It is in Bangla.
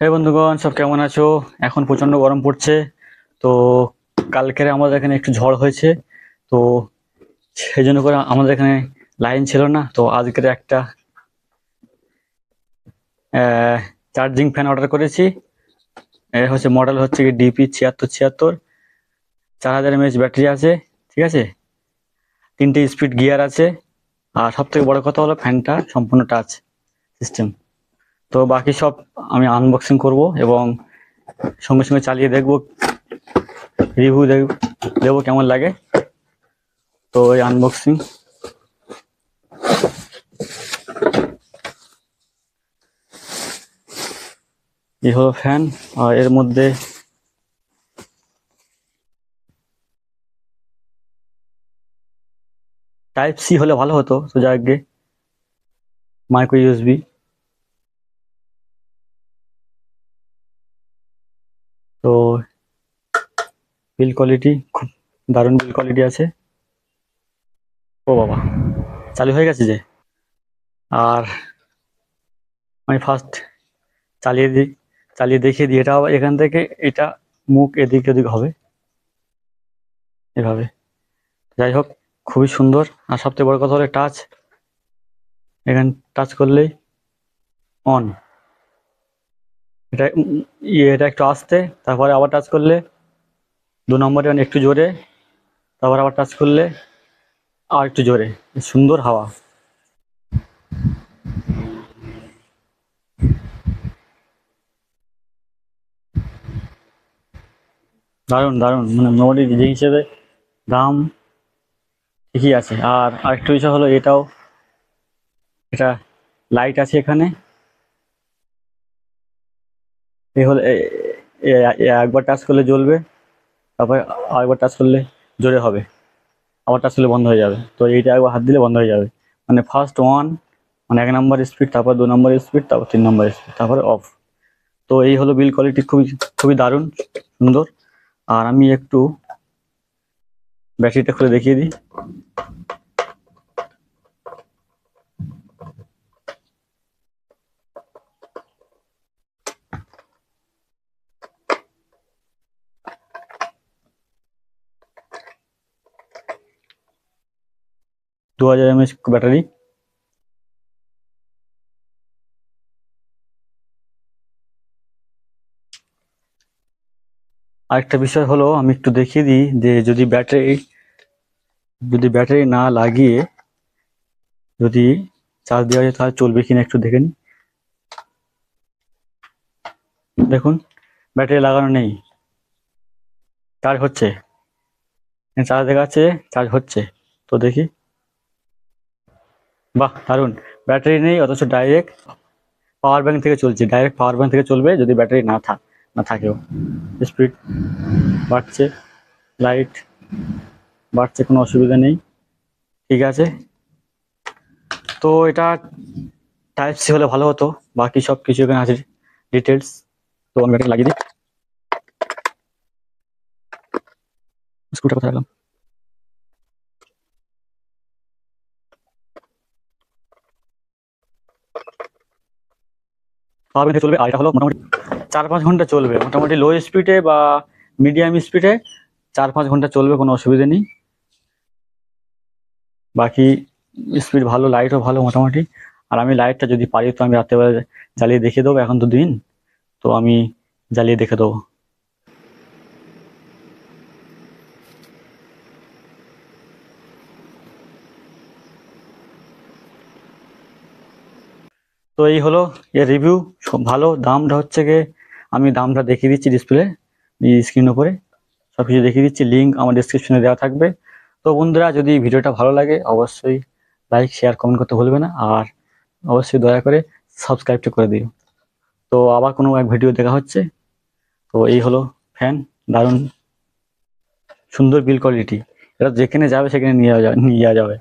হে বন্ধুগণ, সব কেমন আছো? এখন প্রচন্ড গরম পড়ছে। তো কালকের আমাদের এখানে একটু ঝড় হয়েছে। তো সেই জন্য করে আমাদের এখানে লাইন ছিল না। তো আজকের একটা চার্জিং ফ্যান অর্ডার করেছি। এর হচ্ছে মডেল হচ্ছে কি DP 7676। 4000 mAh ব্যাটারি আছে, ঠিক আছে। 3টে স্পিড গিয়ার আছে। আর সব থেকে বড় কথা হলো ফ্যানটা সম্পূর্ণ টাচ সিস্টেম। তো বাকি সব আমি আনবক্সিং করব এবং সঙ্গে সঙ্গে চালিয়ে দেখবো, রিভিউ দেবো কেমন লাগে। তো এই আনবক্সিং, এই হলো ফ্যান। আর এর মধ্যে টাইপ C হলে ভালো হতো, তো যাক গে, মাইক্রো ইউএসবি। তো বিল কোয়ালিটি খুব দারুণ, বিল কোয়ালিটি আছে। ও বাবা, চালু হয়ে গেছে যে। আর আমি ফার্স্ট চালিয়ে দিই, চালিয়ে দেখিয়ে দিই। এটা আবার এখান থেকে এটা মুখ এদিক ওদিক হবে এভাবে। যাই হোক, খুবই সুন্দর। আর সবথেকে বড় কথা হলো টাচ। এখানে টাচ করলেই অন। এটা এটা একটু আস্তে, তারপরে আবার টাচ করলে 2 নম্বরে একটু জোরে, তারপর আবার টাচ করলে আর একটু জোরে। সুন্দর হাওয়া। দারুণ দারুণ, মানে মোটামুটি যে হিসেবে দাম ঠিকই আছে। আর আরেকটু বিষয় হলো এটাও, এটা লাইট আছে এখানে। এই হলো একবার টাচ করলে জ্বলবে, তারপরে আরেকবার টাচ করলে জোরে হবে, আবার টাচ করলে বন্ধ হয়ে যাবে। তো এইটা একবার হাত দিলে বন্ধ হয়ে যাবে। মানে ফার্স্ট ওয়ান, মানে 1 নম্বর স্পিড, তারপর 2 নম্বর স্পিড, তারপর 3 নম্বর স্পিড, তারপরে অফ। তো এই হলো বিল কোয়ালিটি, খুবই খুবই দারুণ, সুন্দর। আর আমি একটু ব্যাটারিটা খুলে দেখিয়ে দিই। 2000 mAh ব্যাটারি। আরেকটা বিষয় হলো, আমি একটু দেখিয়ে দিই যে যদি ব্যাটারি না লাগিয়ে যদি চার্জ দেওয়া যায় তাহলে চলবে কিনা একটু দেখে নিই। দেখুন, ব্যাটারি লাগানো নেই, চার্জ হচ্ছে, চার্জ দেখাচ্ছে, চার্জ হচ্ছে। তো দেখি, বাহ দারুণ। ব্যাটারি নেই অথচ ডাইরেক্ট পাওয়ার ব্যাংক থেকে চলছে, ডাইরেক্ট পাওয়ার ব্যাংক থেকে চলবে যদি ব্যাটারি না থাকেও। স্পিড বাড়ছে, লাইট বাড়ছে, কোনো অসুবিধা নেই, ঠিক আছে। তো এটা টাইপ C হলে ভালো হতো। বাকি সব কিছু এখানে আছে ডিটেলস। তো আমি ব্যাটারি লাগিয়ে দিই। স্ক্রুটা কোথায় রাখলাম? পাওয়ার ব্যাংক থেকে চলবে। আর এটা হলো মোটামুটি 4-5 ঘন্টা চলবে, মোটামুটি লো স্পিডে বা মিডিয়াম স্পিডে 4-5 ঘন্টা চলবে, কোনো অসুবিধা নেই। বাকি স্পিড ভালো, লাইটও ভালো মোটামুটি। আর আমি লাইটটা যদি পারি তো আমি রাত্রেবেলা জ্বালিয়ে দেখিয়ে দেবো। এখন তো দিন, তো আমি জ্বালিয়ে দেখে দেবো। তো এই হলো এর রিভিউ। সব ভালো। দামটা হচ্ছে গিয়ে, আমি দামটা দেখিয়ে দিচ্ছি ডিসপ্লে, স্ক্রিন উপরে সব কিছু দেখিয়ে দিচ্ছি। লিঙ্ক আমার ডিসক্রিপশনে দেওয়া থাকবে। তো বন্ধুরা, যদি ভিডিওটা ভালো লাগে অবশ্যই লাইক, শেয়ার, কমেন্ট করতে ভুলবে না। আর অবশ্যই দয়া করে সাবস্ক্রাইবটা করে দিও। তো আবার কোনো এক ভিডিও দেখা হচ্ছে। তো এই হলো ফ্যান, দারুণ সুন্দর বিল কোয়ালিটি। এটা যেখানে যাবে সেখানে নিয়ে যাওয়া যাবে।